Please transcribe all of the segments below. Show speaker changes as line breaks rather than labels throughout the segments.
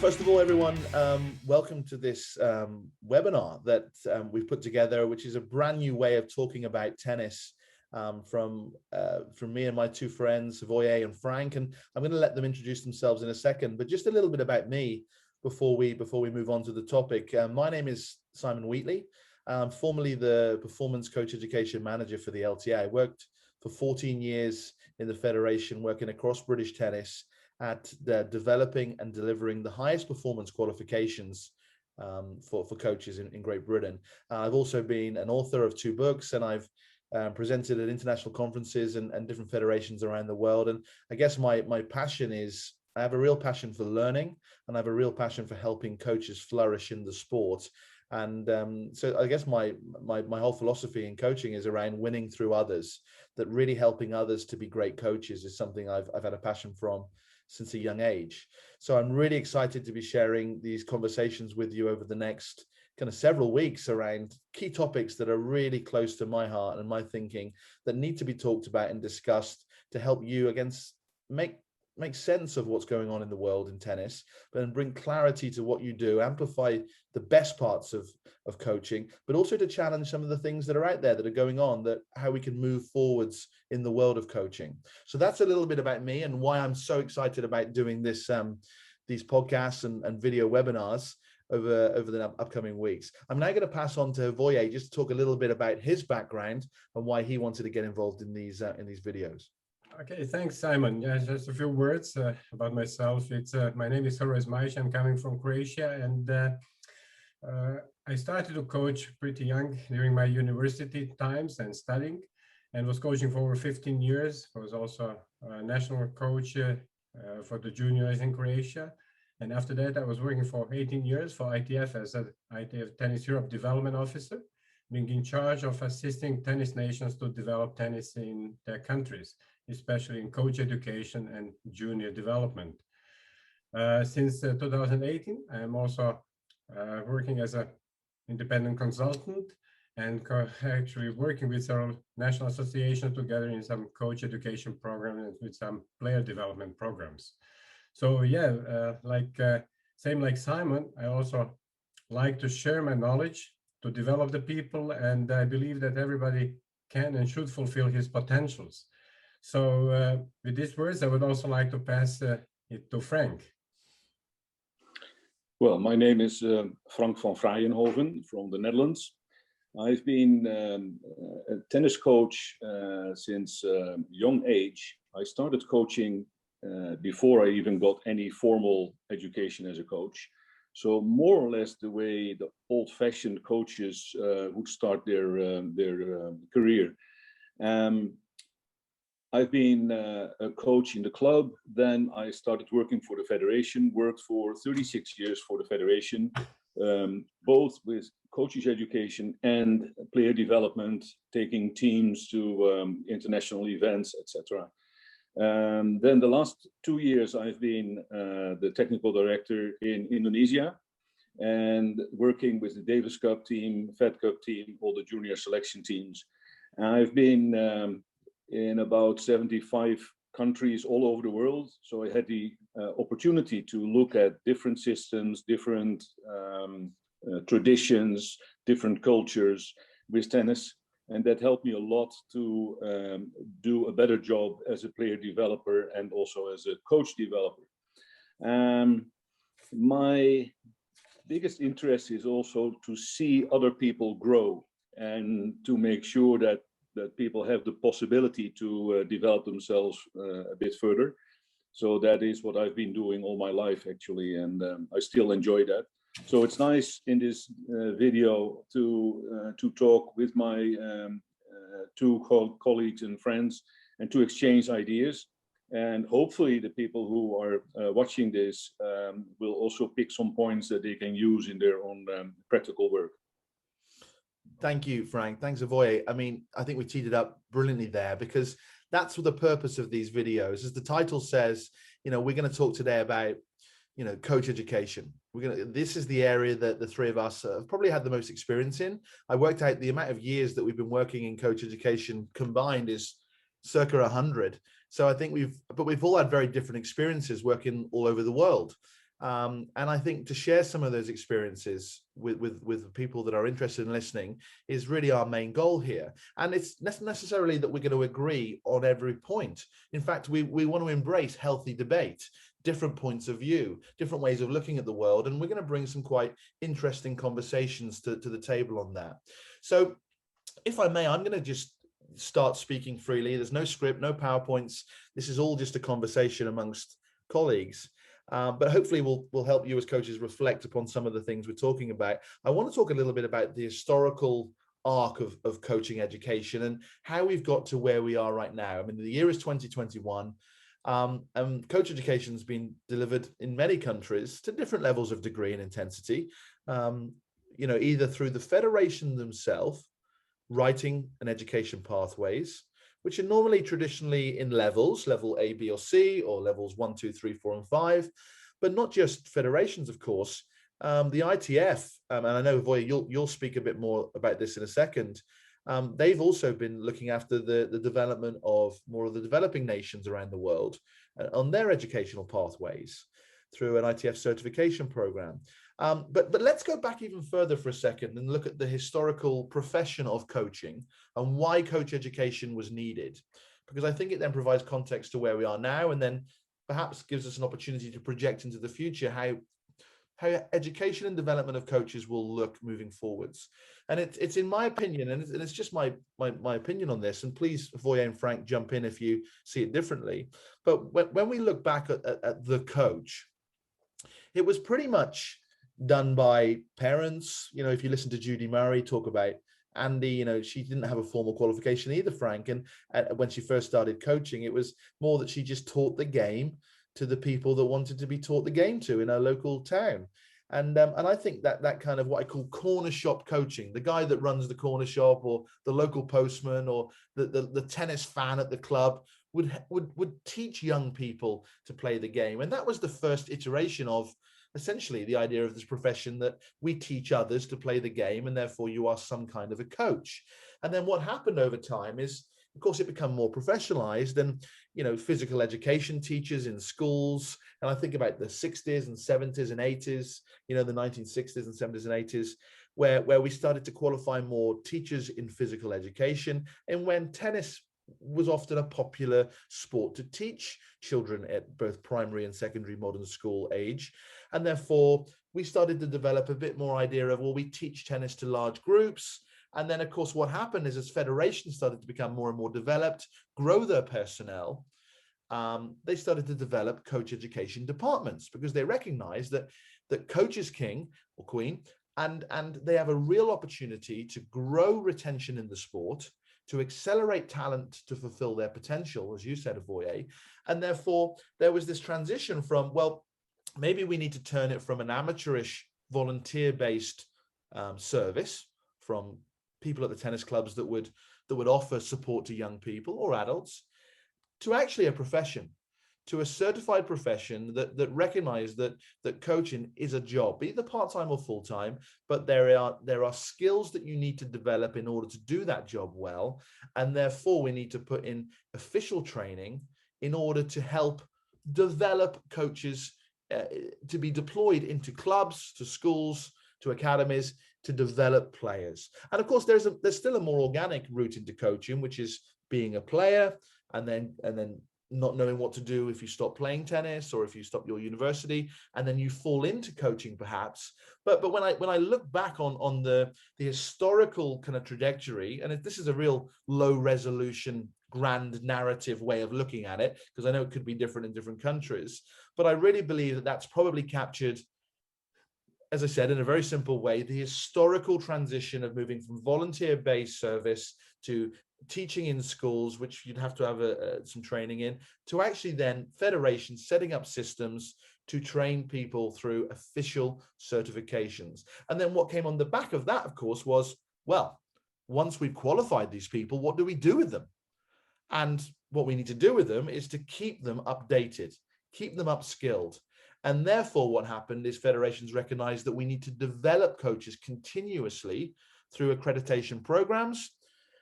first of all, everyone, welcome to this webinar that we've put together, which is a brand new way of talking about tennis from me and my two friends, Voye and Frank. And I'm going to let them introduce themselves in a second, but just a little bit about me before we move on to the topic. My name is Simon Wheatley. I'm formerly the Performance Coach Education Manager for the LTA. I worked for 14 years in the Federation, working across British tennis at developing and delivering the highest performance qualifications for coaches in Great Britain. I've also been an author of 2 books, and I've presented at international conferences and different federations around the world. And I guess my passion is, I have a real passion for learning, and I have a real passion for helping coaches flourish in the sport. And so I guess my whole philosophy in coaching is around winning through others, that really helping others to be great coaches is something I've had a passion from since a young age. So I'm really excited to be sharing these conversations with you over the next kind of several weeks around key topics that are really close to my heart and my thinking, that need to be talked about and discussed to help you make sense of what's going on in the world in tennis, but then bring clarity to what you do, amplify the best parts of coaching, but also to challenge some of the things that are out there that are going on, that how we can move forwards in the world of coaching. So that's a little bit about me and why I'm so excited about doing this, these podcasts and video webinars over the upcoming weeks. I'm now going to pass on to Voye just to talk a little bit about his background and why he wanted to get involved in these videos.
Okay, thanks, Simon. Yeah, just a few words about myself. It's my name is Maish. I'm coming from Croatia, and I started to coach pretty young during my university times and studying, and was coaching for over 15 years. I was also a national coach for the juniors in Croatia. And after that, I was working for 18 years for ITF as an ITF Tennis Europe Development Officer, being in charge of assisting tennis nations to develop tennis in their countries, especially in coach education and junior development. Since 2018, I'm also working as an independent consultant and actually working with several national associations together in some coach education programs and with some player development programs. So yeah, same like Simon, I also like to share my knowledge to develop the people, and I believe that everybody can and should fulfill his potentials. So with these words, I would also like to pass it to Frank.
Well, my name is Frank van Vrijenhoven from the Netherlands. I've been a tennis coach since young age. I started coaching before I even got any formal education as a coach. So more or less the way the old-fashioned coaches would start their career. I've been a coach in the club. Then I started working for the federation, worked for 36 years for the federation, both with coaches education and player development, taking teams to international events, etc. Then the last 2 years, I've been the technical director in Indonesia and working with the Davis Cup team, Fed Cup team, all the junior selection teams. And I've been in about 75 countries all over the world. So I had the opportunity to look at different systems, different traditions, different cultures with tennis. And that helped me a lot to do a better job as a player developer and also as a coach developer. My biggest interest is also to see other people grow and to make sure that people have the possibility to develop themselves a bit further. So that is what I've been doing all my life, actually, and I still enjoy that. So it's nice in this video to talk with my two colleagues and friends and to exchange ideas. And hopefully the people who are watching this will also pick some points that they can use in their own practical work.
Thank you, Frank. Thanks, Voye. I mean, I think we teed it up brilliantly there, because that's what the purpose of these videos, as the title says. You know, we're going to talk today about, you know, coach education. This is the area that the three of us have probably had the most experience in. I worked out the amount of years that we've been working in coach education combined is circa 100. So I think we've all had very different experiences working all over the world. And I think to share some of those experiences with people that are interested in listening is really our main goal here. And it's not necessarily that we're going to agree on every point. In fact, we want to embrace healthy debate, different points of view, different ways of looking at the world. And we're going to bring some quite interesting conversations to the table on that. So if I may, I'm going to just start speaking freely. There's no script, no PowerPoints. This is all just a conversation amongst colleagues. But hopefully we'll help you as coaches reflect upon some of the things we're talking about. I want to talk a little bit about the historical arc of coaching education and how we've got to where we are right now. I mean, the year is 2021. And coach education has been delivered in many countries to different levels of degree and intensity, either through the federation themselves, writing and education pathways, which are normally traditionally in levels, level A, B, or C, or levels 1, 2, 3, 4, and 5, but not just federations, of course. The ITF, and I know, Voya, you'll speak a bit more about this in a second, they've also been looking after the development of more of the developing nations around the world on their educational pathways through an ITF certification program. But let's go back even further for a second and look at the historical profession of coaching and why coach education was needed, because I think it then provides context to where we are now, and then perhaps gives us an opportunity to project into the future how education and development of coaches will look moving forwards. And it's in my opinion, and it's just my opinion on this, and please, Voya and Frank, jump in if you see it differently. But when we look back at the coach, it was pretty much done by parents. If you listen to Judy Murray talk about Andy, she didn't have a formal qualification either, Frank. And when she first started coaching, it was more that she just taught the game to the people that wanted to be taught the game to in her local town. And I think that kind of what I call corner shop coaching, the guy that runs the corner shop or the local postman or the tennis fan at the club would teach young people to play the game. And that was the first iteration of essentially the idea of this profession, that we teach others to play the game, and therefore you are some kind of a coach. And then what happened over time is, of course, it became more professionalized, and physical education teachers in schools. And I think about the 60s and 70s and 80s, the 1960s and 70s and 80s, where we started to qualify more teachers in physical education, and when tennis was often a popular sport to teach children at both primary and secondary modern school age. And therefore we started to develop a bit more idea of, well, we teach tennis to large groups. And then, of course, what happened is as federations started to become more and more developed, grow their personnel, they started to develop coach education departments, because they recognized that coach is king or queen, and they have a real opportunity to grow retention in the sport, to accelerate talent to fulfill their potential, as you said, Avoye. And therefore, there was this transition from, well, maybe we need to turn it from an amateurish, volunteer-based service from people at the tennis clubs that would offer support to young people or adults, to actually a profession, to a certified profession that recognize that coaching is a job, either part-time or full-time, but there are skills that you need to develop in order to do that job well. And therefore we need to put in official training in order to help develop coaches to be deployed into clubs, to schools, to academies, to develop players. And of course, there's still a more organic route into coaching, which is being a player and then not knowing what to do if you stop playing tennis or if you stop your university, and then you fall into coaching perhaps. But when I look back on the historical kind of trajectory, and this is a real low resolution, grand narrative way of looking at it, because I know it could be different in different countries, but I really believe that that's probably captured, as I said, in a very simple way, the historical transition of moving from volunteer-based service to teaching in schools, which you'd have to have some training in, to actually then federations setting up systems to train people through official certifications. And then what came on the back of that, of course, was, well, once we've qualified these people, what do we do with them? And what we need to do with them is to keep them updated, keep them upskilled. And therefore, what happened is federations recognized that we need to develop coaches continuously through accreditation programs.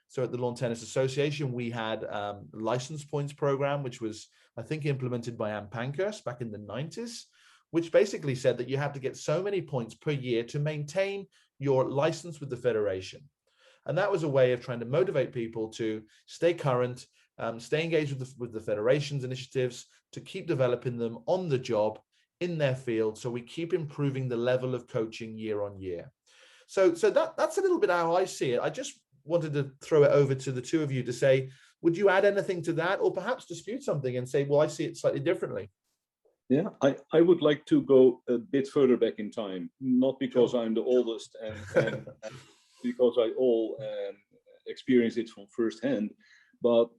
So at the Lawn Tennis Association, we had a license points program, which was, I think, implemented by Ann Pankhurst back in the 90s, which basically said that you had to get so many points per year to maintain your license with the federation. And that was a way of trying to motivate people to stay current, stay engaged with the federation's initiatives, to keep developing them on the job in their field. So we keep improving the level of coaching year on year. So that's a little bit how I see it. I just wanted to throw it over to the two of you to say, would you add anything to that, or perhaps dispute something and say, well, I see it slightly differently?
Yeah, I would like to go a bit further back in time, not because I'm the oldest and because I all experienced it from firsthand, but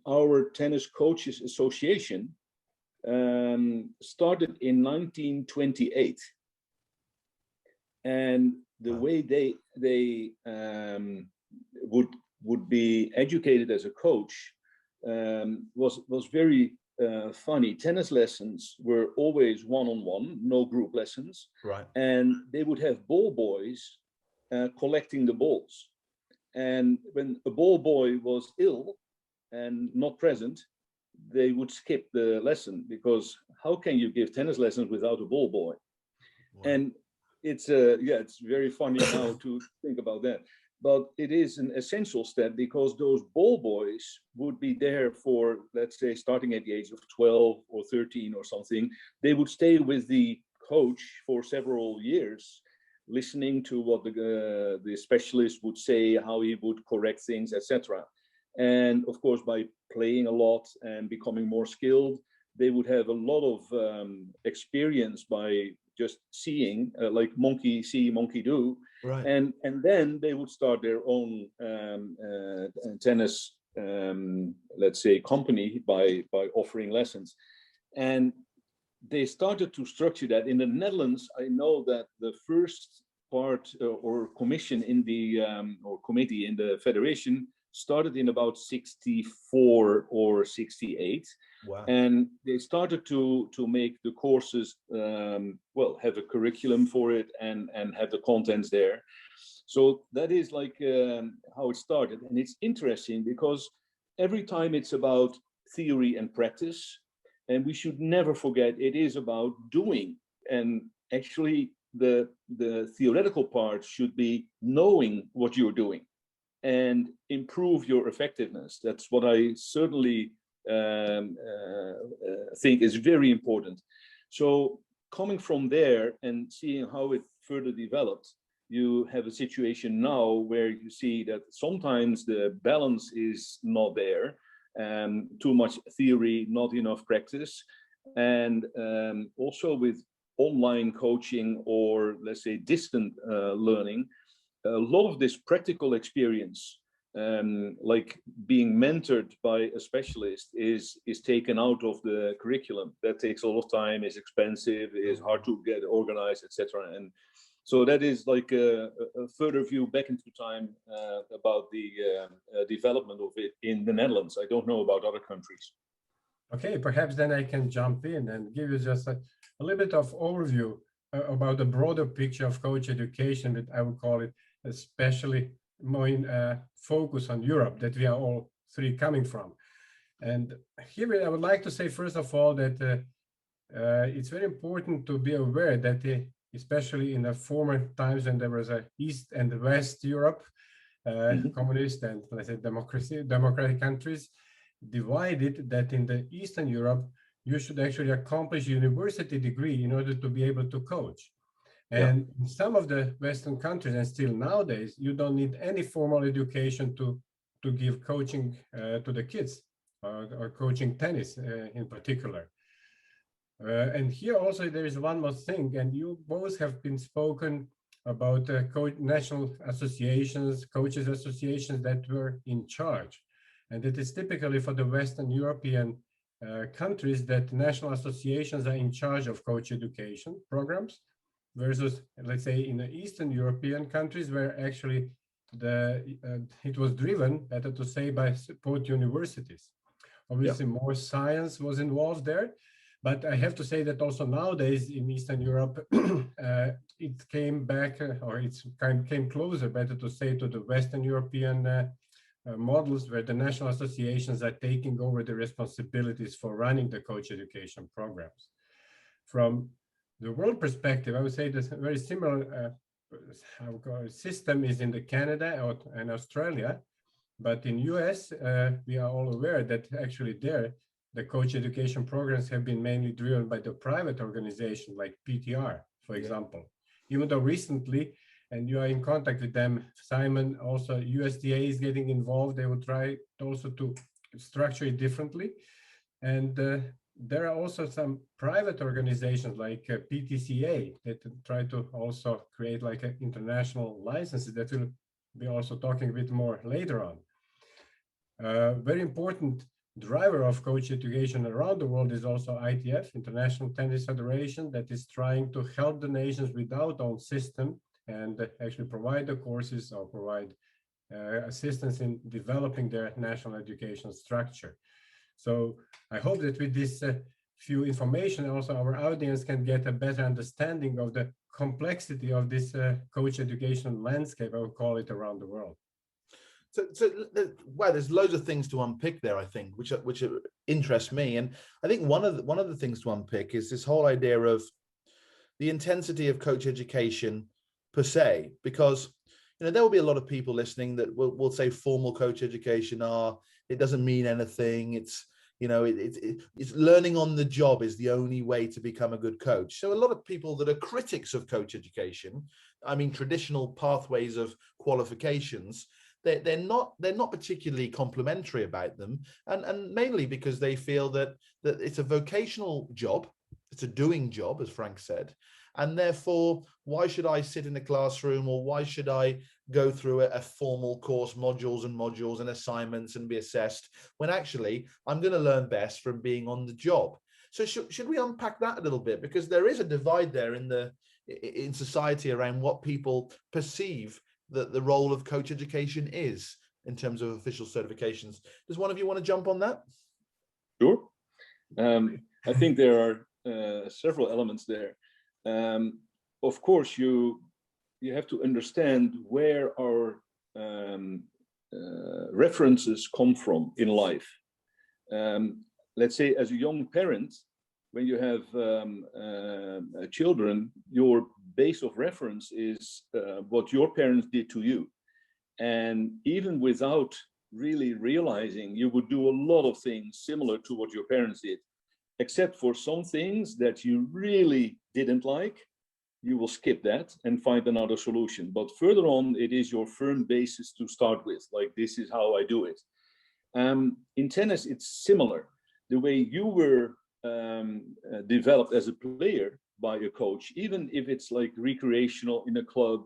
our Tennis Coaches Association started in 1928, and the way they would be educated as a coach was very funny. Tennis lessons were always one-on-one, no group lessons,
right?
And they would have ball boys collecting the balls. And when a ball boy was ill and not present, they would skip the lesson, because how can you give tennis lessons without a ball boy? Wow. And it's it's very funny now to think about that. But it is an essential step, because those ball boys would be there for, let's say, starting at the age of 12 or 13 or something. They would stay with the coach for several years, listening to what the specialist would say, how he would correct things, etc. And of course, by playing a lot and becoming more skilled, they would have a lot of experience by just seeing, like monkey see, monkey do.
Right.
And then they would start their own tennis, let's say, company by offering lessons. And they started to structure that. In the Netherlands, I know that the first part or commission in the or committee in the federation started in about 64 or 68.
Wow.
And they started to make the courses, well, have a curriculum for it and have the contents there. So that is like how it started. And it's interesting, because every time it's about theory and practice, and we should never forget it is about doing. And actually the theoretical part should be knowing what you're doing and improve your effectiveness. That's what I certainly think is very important. So coming from there and seeing how it further developed, you have a situation now where you see that sometimes the balance is not there, too much theory, not enough practice. And also with online coaching, or let's say distant learning, a lot of this practical experience, like being mentored by a specialist, is taken out of the curriculum. That takes a lot of time, is expensive, is hard to get organized, etc. And so that is like a further view back into time about the development of it in the Netherlands. I don't know about other countries.
Okay, perhaps then I can jump in and give you just a little bit of overview about the broader picture of coach education, that I would call it, especially more in focus on Europe, that we are all three coming from. And here I would like to say, first of all, that it's very important to be aware that especially in the former times when there was a East and West Europe, communist and, let's say, democratic countries, divided, that in the Eastern Europe, you should actually accomplish a university degree in order to be able to coach. And in some of the Western countries, and still nowadays, you don't need any formal education to give coaching to the kids, or coaching tennis in particular. And here also there is one more thing, and you both have been spoken about national associations, coaches associations that were in charge. And it is typically for the Western European countries that national associations are in charge of coach education programs, versus, let's say, in the Eastern European countries, where actually it was driven, better to say, by support universities. Obviously, more science was involved there. But I have to say that also nowadays in Eastern Europe, it came back, or it came closer, better to say, to the Western European models, where the national associations are taking over the responsibilities for running the coach education programs. From the world perspective, I would say there's a very similar system is in the Canada and Australia, but in US, we are all aware that actually there, the coach education programs have been mainly driven by the private organization like PTR, for example. Even though recently, and you are in contact with them, Simon, also USDA is getting involved. They will try also to structure it differently. And there are also some private organizations like PTCA that try to also create like an international licenses that we'll be also talking a bit more later on. Very important driver of coach education around the world is also ITF, International Tennis Federation, that is trying to help the nations without own system and actually provide the courses or provide assistance in developing their national education structure. So I hope that with this few information, also our audience can get a better understanding of the complexity of this coach education landscape, I would call it, around the world.
So wow, there's loads of things to unpick there, I think, which interest me. And I think one of the things to unpick is this whole idea of the intensity of coach education per se, because there will be a lot of people listening that will say formal coach education it doesn't mean anything. It's it's learning on the job is the only way to become a good coach. So a lot of people that are critics of coach education, I mean traditional pathways of qualifications, they're not particularly complimentary about them, and mainly because they feel that it's a vocational job, it's a doing job, as Frank said, and therefore why should I sit in a classroom, or why should I go through a formal course, modules and assignments and be assessed, when actually I'm going to learn best from being on the job. So should we unpack that a little bit, because there is a divide there in society around what people perceive that the role of coach education is in terms of official certifications. Does one of you want to jump on that?
Sure. I think there are several elements there. Of course, you have to understand where our references come from in life. Let's say as a young parent, when you have children, your base of reference is what your parents did to you. And even without really realizing, you would do a lot of things similar to what your parents did, except for some things that you really didn't like. You will skip that and find another solution. But further on, it is your firm basis to start with, like, this is how I do it. In tennis, it's similar. The way you were developed as a player by a coach, even if it's like recreational in a club,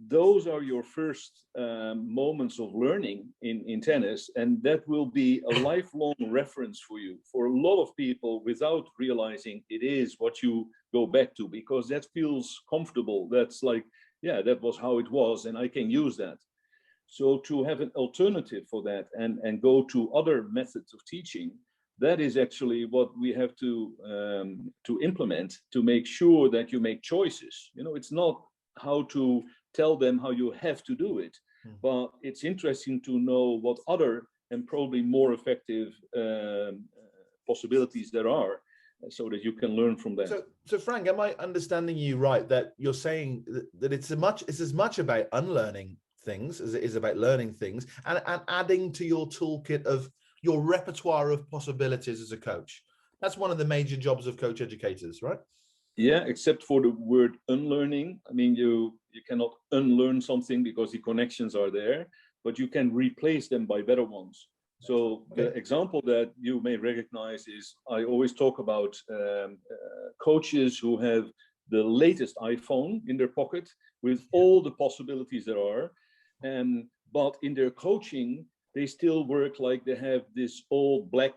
those are your first moments of learning in tennis, and that will be a lifelong reference for you. For a lot of people, without realizing, it is what you go back to, because that feels comfortable. That's like, yeah, that was how it was, and I can use that. So to have an alternative for that and go to other methods of teaching, that is actually what we have to implement, to make sure that you make choices. It's not how to tell them how you have to do it, but it's interesting to know what other and probably more effective possibilities there are, so that you can learn from them.
So Frank, am I understanding you right, that you're saying that it's as much about unlearning things as it is about learning things, and adding to your toolkit of your repertoire of possibilities as a coach? That's one of the major jobs of coach educators, right?
Yeah, except for the word unlearning. I mean, you cannot unlearn something because the connections are there, but you can replace them by better ones. So the example that you may recognize is, I always talk about coaches who have the latest iPhone in their pocket with all the possibilities there are, but in their coaching, they still work like they have this old black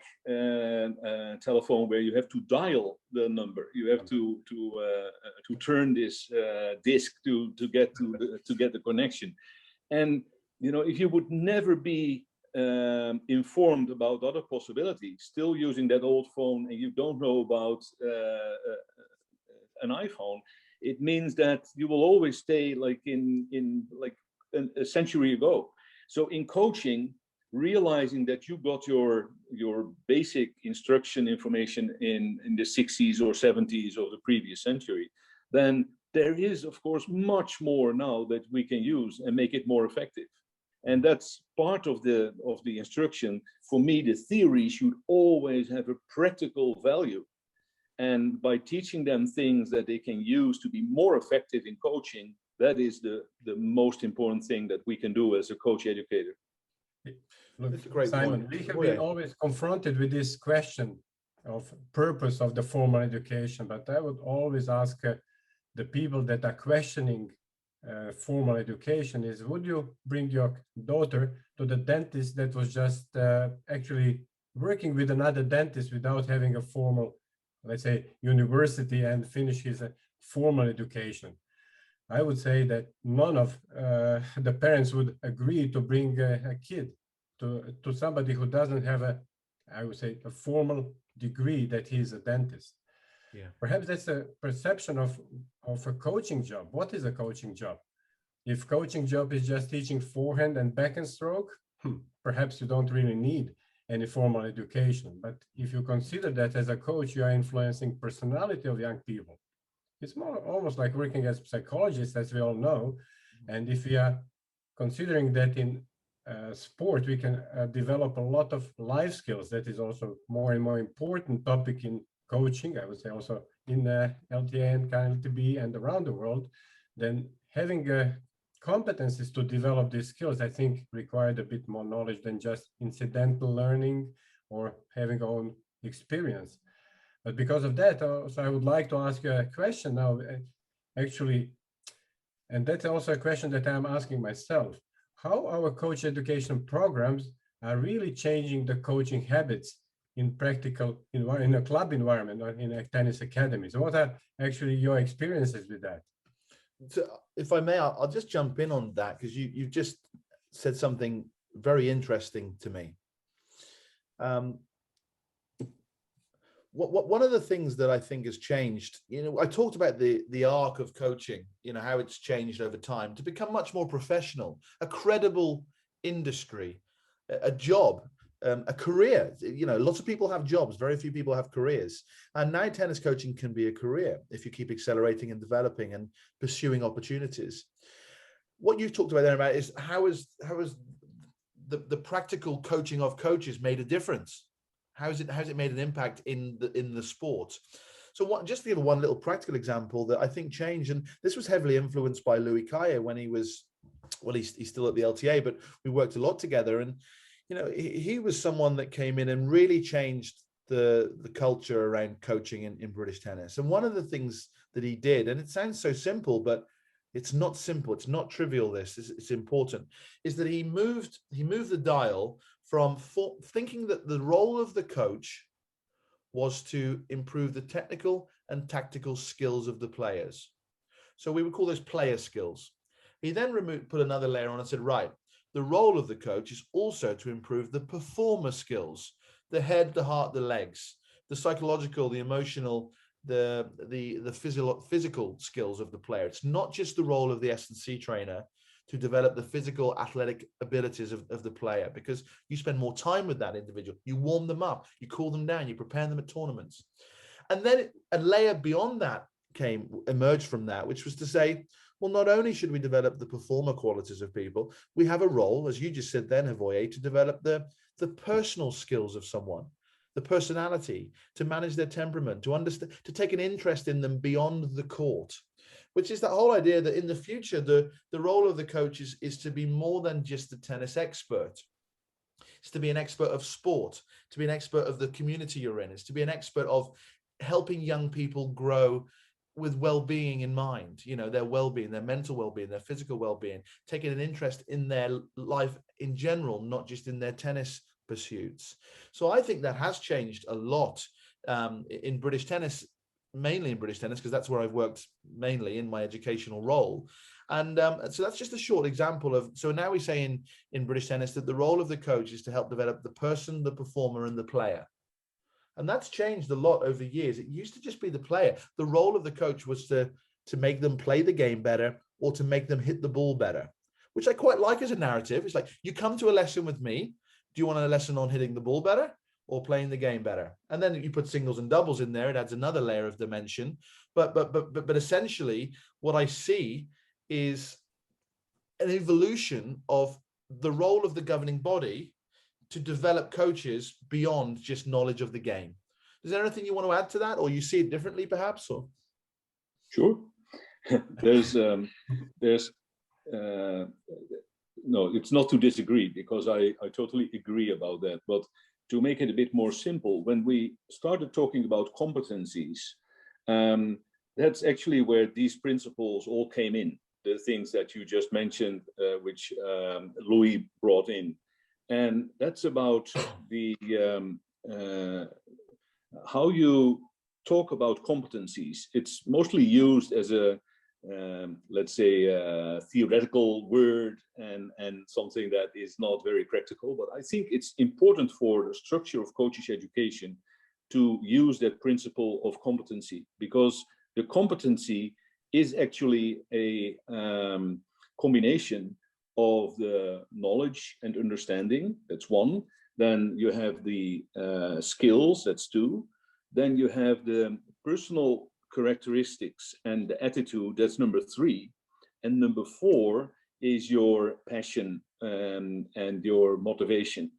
telephone where you have to dial the number. You have to turn this disc to get the connection. And if you would never be informed about other possibilities, still using that old phone, and you don't know about an iPhone, it means that you will always stay like in like a century ago. So in coaching, realizing that you got your basic instruction information in the 60s or 70s of the previous century, then there is, of course, much more now that we can use and make it more effective. And that's part of the instruction. For me, the theory should always have a practical value. And by teaching them things that they can use to be more effective in coaching, that is the most important thing that we can do as a coach educator.
Look,
That's a great
Simon,
point.
we have
Oh,
been
yeah.
always confronted with this question of purpose of the formal education, but I would always ask the people that are questioning formal education is, would you bring your daughter to the dentist that was just actually working with another dentist without having a formal, let's say, university and finish his formal education? I would say that none of the parents would agree to bring a kid to somebody who doesn't have I would say, a formal degree that he's a dentist.
Yeah.
Perhaps that's a perception of a coaching job. What is a coaching job? If coaching job is just teaching forehand and backhand stroke, perhaps you don't really need any formal education. But if you consider that as a coach, you are influencing personality of young people. It's more almost like working as psychologists, as we all know. And if we are considering that in sport, we can develop a lot of life skills. That is also more and more important topic in coaching, I would say also in LTA and KLTB and around the world. Then having competencies to develop these skills, I think, required a bit more knowledge than just incidental learning or having own experience. But because of that, so I would like to ask you a question now, actually, and that's also a question that I'm asking myself. How our coach education programs are really changing the coaching habits in practical, in a club environment or in a tennis academy? So what are actually your experiences with that?
So if I may, I'll just jump in on that, because you've just said something very interesting to me. One of the things that I think has changed, I talked about the arc of coaching, how it's changed over time to become much more professional, a credible industry, a job, a career. Lots of people have jobs, very few people have careers. And now tennis coaching can be a career if you keep accelerating and developing and pursuing opportunities. What you've talked about there about is how has the practical coaching of coaches made a difference? How's it made an impact in the sport? So just to give one little practical example that I think changed, and this was heavily influenced by Louis Kaya when he was, well, he's still at the LTA, but we worked a lot together. And, he was someone that came in and really changed the culture around coaching in British tennis. And one of the things that he did, and it sounds so simple, but it's not simple, it's not trivial, it's important, is that he moved the dial from thinking that the role of the coach was to improve the technical and tactical skills of the players. So we would call those player skills. He then put another layer on and said, right, the role of the coach is also to improve the performer skills, the head, the heart, the legs, the psychological, the emotional, the physical skills of the player. It's not just the role of the S&C trainer to develop the physical athletic abilities of the player, because you spend more time with that individual. You warm them up, you cool them down, you prepare them at tournaments. And then a layer beyond that emerged from that, which was to say, well, not only should we develop the performer qualities of people, we have a role, as you just said then, Hrvoje, to develop the personal skills of someone, the personality, to manage their temperament, to understand, to take an interest in them beyond the court, which is that whole idea that in the future, the role of the coach is to be more than just a tennis expert. It's to be an expert of sport, to be an expert of the community you're in. It's to be an expert of helping young people grow with well-being in mind, their well-being, their mental well-being, their physical well-being, taking an interest in their life in general, not just in their tennis pursuits. So I think that has changed a lot in British tennis, mainly in British tennis, because that's where I've worked mainly in my educational role. And so that's just a short example of, so now we say in British tennis that the role of the coach is to help develop the person, the performer, and the player. And that's changed a lot over years. It used to just be the player. The role of the coach was to make them play the game better or to make them hit the ball better, which I quite like as a narrative. It's like, you come to a lesson with me, do you want a lesson on hitting the ball better or playing the game better? And then you put singles and doubles in there, it adds another layer of dimension. But essentially what I see is an evolution of the role of the governing body to develop coaches beyond just knowledge of the game. Is there anything you want to add to that, or you see it differently perhaps? Or
Sure. there's no, it's not to disagree, because I totally agree about that. But to make it a bit more simple, when we started talking about competencies, that's actually where these principles all came in. The things that you just mentioned, which Louis brought in. And that's about the how you talk about competencies. It's mostly used as a let's say theoretical word and something that is not very practical. But I think it's important for the structure of coaches education to use that principle of competency, because the competency is actually a combination of the knowledge and understanding. That's one. Then you have the skills. That's two. Then you have the personal characteristics and the attitude. That's number three. And number four is your passion and your motivation.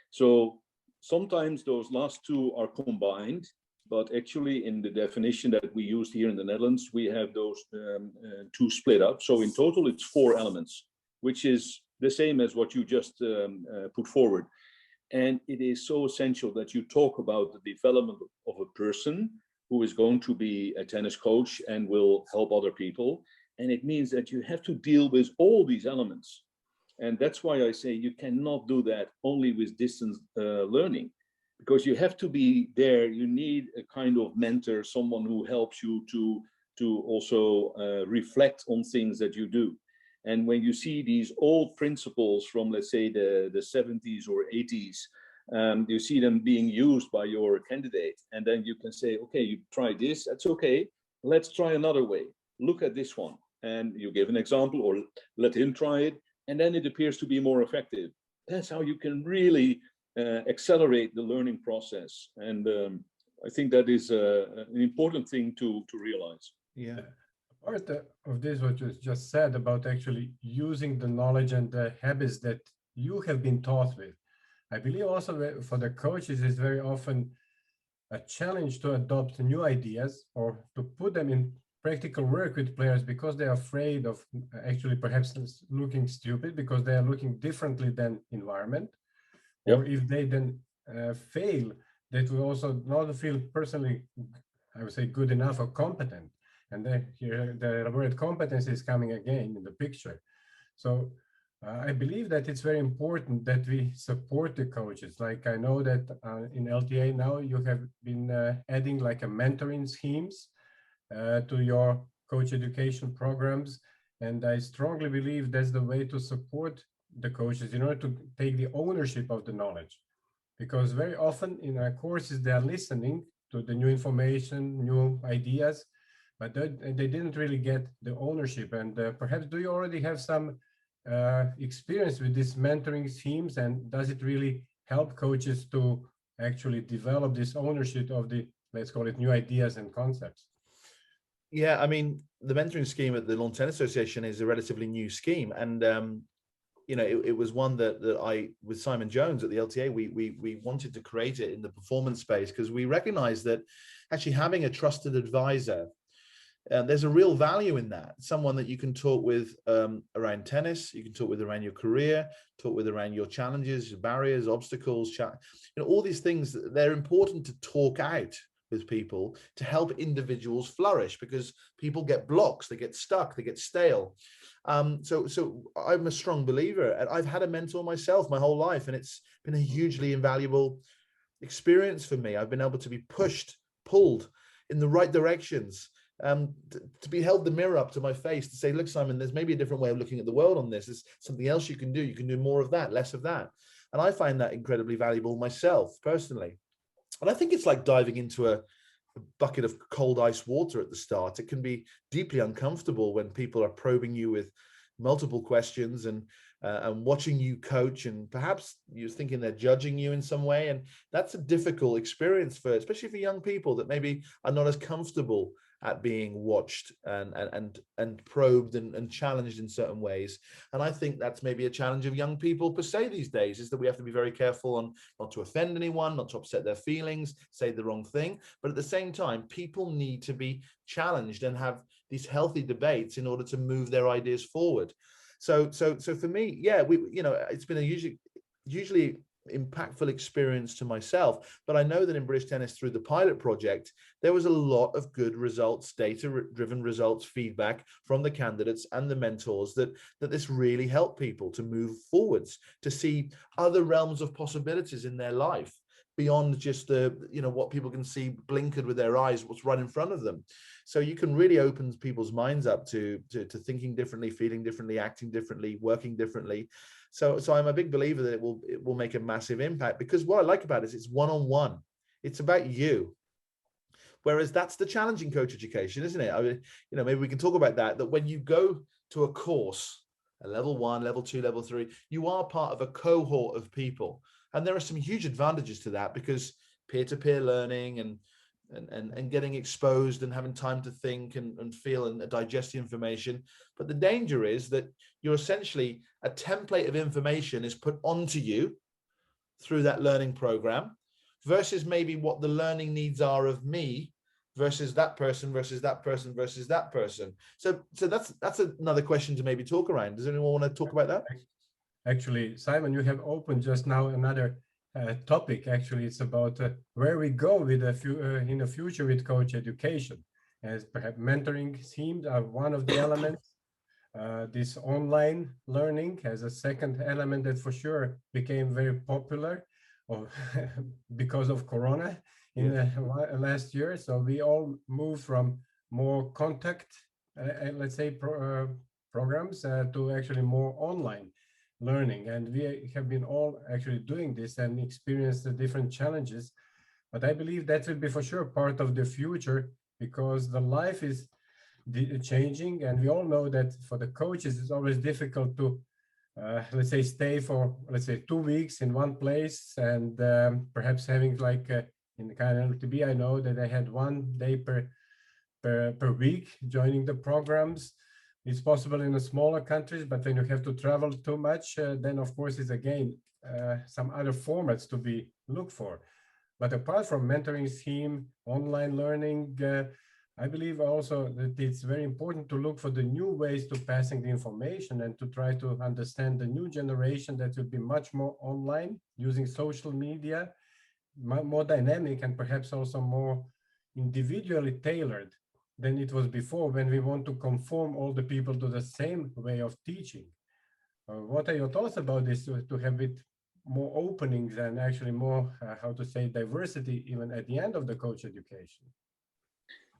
So sometimes those last two are combined, but actually in the definition that we used here in the Netherlands, we have those two split up. So in total, it's four elements, which is the same as what you just put forward. And it is so essential that you talk about the development of a person who is going to be a tennis coach and will help other people. And it means that you have to deal with all these elements. And that's why I say you cannot do that only with distance learning, because you have to be there. You need a kind of mentor, someone who helps you to also reflect on things that you do. And when you see these old principles from, let's say, the 70s or 80s, you see them being used by your candidate. And then you can say, okay, you try this, that's okay. Let's try another way. Look at this one. And you give an example or let him try it. And then it appears to be more effective. That's how you can really accelerate the learning process. And I think that is an important thing to realize.
yeah.
Part of this, what you just said about actually using the knowledge and the habits that you have been taught with. I believe also for the coaches, it's very often a challenge to adopt new ideas or to put them in practical work with players, because they're afraid of actually perhaps looking stupid because they are looking differently than environment.
Yep.
Or if they then fail, that will also not feel personally, I would say, good enough or competent. And then here the word competence is coming again in the picture. So I believe that it's very important that we support the coaches. Like I know that in LTA now you have been adding like a mentoring schemes to your coach education programs. And I strongly believe that's the way to support the coaches in order to take the ownership of the knowledge. Because very often in our courses, they are listening to the new information, new ideas, but they didn't really get the ownership. And perhaps do you already have some experience with these mentoring schemes, and does it really help coaches to actually develop this ownership of the, let's call it, new ideas and concepts?
Yeah, I mean, the mentoring scheme at the Lawn Tennis Association is a relatively new scheme, and you know, it was one that I, with Simon Jones at the LTA, we wanted to create it in the performance space, because we recognize that actually having a trusted advisor, there's a real value in that. Someone that you can talk with around tennis, you can talk with around your career, talk with around your challenges, your barriers, obstacles, you know, all these things. They're important to talk out with people to help individuals flourish, because people get blocks, they get stuck, they get stale. So I'm a strong believer, and I've had a mentor myself my whole life, and it's been a hugely invaluable experience for me. I've been able to be pushed, pulled in the right directions, to be held the mirror up to my face to say, look, Simon, there's maybe a different way of looking at the world on this. There's something else you can do. You can do more of that, less of that. And I find that incredibly valuable myself personally. And I think it's like diving into a bucket of cold ice water at the start. It can be deeply uncomfortable when people are probing you with multiple questions, and and watching you coach, and perhaps you're thinking they're judging you in some way. And that's a difficult experience for, especially for young people that maybe are not as comfortable at being watched and probed and challenged in certain ways. And I think that's maybe a challenge of young people per se these days, is that we have to be very careful on not to offend anyone, not to upset their feelings, say the wrong thing. But at the same time, people need to be challenged and have these healthy debates in order to move their ideas forward. So for me, yeah, it's been a usually impactful experience to myself, but I know that in British Tennis, through the pilot project, there was a lot of good results, data-driven results, feedback from the candidates and the mentors that this really helped people to move forwards, to see other realms of possibilities in their life beyond just what people can see blinkered with their eyes, what's right in front of them. So you can really open people's minds up to thinking differently, feeling differently, acting differently, working differently. So I'm a big believer that it will make a massive impact, because what I like about it is it's one-on-one. It's about you. Whereas that's the challenging coach education, isn't it? I mean, maybe we can talk about that when you go to a course, a level 1, level 2, level 3, you are part of a cohort of people. And there are some huge advantages to that, because peer-to-peer learning and getting exposed and having time to think and feel and digest the information. But the danger is that you're essentially, a template of information is put onto you through that learning program, versus maybe what the learning needs are of me versus that person versus that person versus that person. So that's another question to maybe talk around. Does anyone want to talk about that?
Actually, Simon, you have opened just now another topic. Actually, it's about where we go with in the future with coach education, as perhaps mentoring themes are one of the elements. This online learning as a second element that for sure became very popular because of Corona in last year. So we all moved from more contact, let's say, programs to actually more online learning. And we have been all actually doing this and experienced the different challenges. But I believe that will be for sure part of the future, because the life is changing, and we all know that for the coaches it's always difficult to let's say stay for 2 weeks in one place, and perhaps having like in the kind of LTB, I know that I had 1 day per week joining the programs. It's possible in the smaller countries, but when you have to travel too much, then of course it's again some other formats to be looked for. But apart from mentoring theme, online learning, I believe also that it's very important to look for the new ways to passing the information and to try to understand the new generation that will be much more online, using social media, more dynamic, and perhaps also more individually tailored than it was before, when we want to conform all the people to the same way of teaching. What are your thoughts about this, to have it more openings and actually more, how to say, diversity even at the end of the coach education?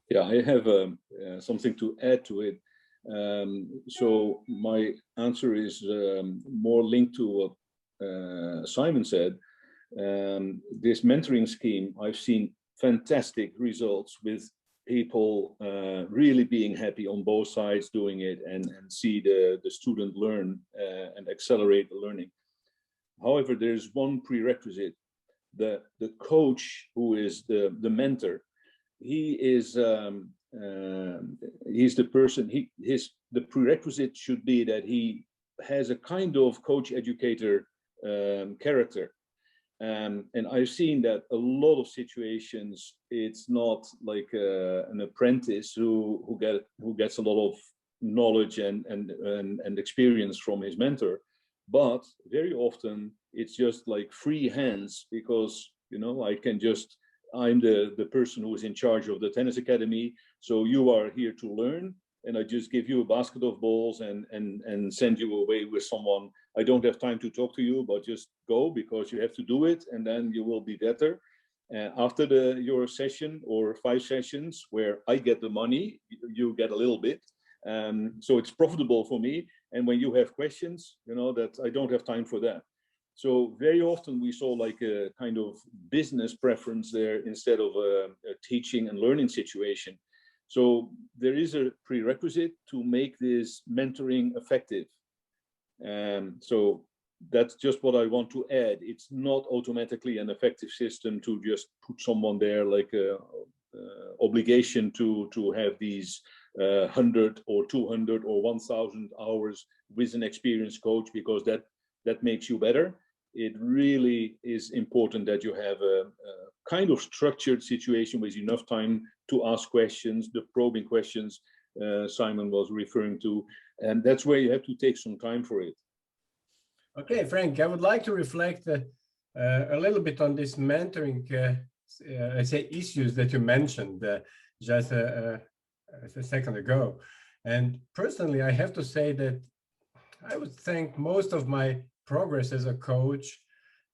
Yeah, I have something to add to it. So my answer is more linked to what Simon said. This mentoring scheme, I've seen fantastic results with people really being happy on both sides doing it, and see the student learn and accelerate the learning. However, there's one prerequisite. The coach, who is the mentor, he's the person, the prerequisite should be that he has a kind of coach educator character. And I've seen that a lot of situations, it's not like an apprentice who gets a lot of knowledge and experience from his mentor, but very often it's just like free hands, because I'm the person who is in charge of the tennis academy, so you are here to learn, and I just give you a basket of balls and send you away with someone. I don't have time to talk to you, but just go, because you have to do it, and then you will be better. After your session or 5 sessions where I get the money, you get a little bit. So it's profitable for me. And when you have questions, that I don't have time for that. So very often we saw like a kind of business preference there instead of a teaching and learning situation. So there is a prerequisite to make this mentoring effective. So that's just what I want to add. It's not automatically an effective system to just put someone there like a obligation to have these 100 or 200 or 1,000 hours with an experienced coach, because that makes you better. It really is important that you have a kind of structured situation with enough time to ask questions, the probing questions Simon was referring to, and that's where you have to take some time for it.
Okay, Frank, I would like to reflect a little bit on this mentoring, I say, issues that you mentioned just a second ago. And personally, I have to say that I would thank most of my progress as a coach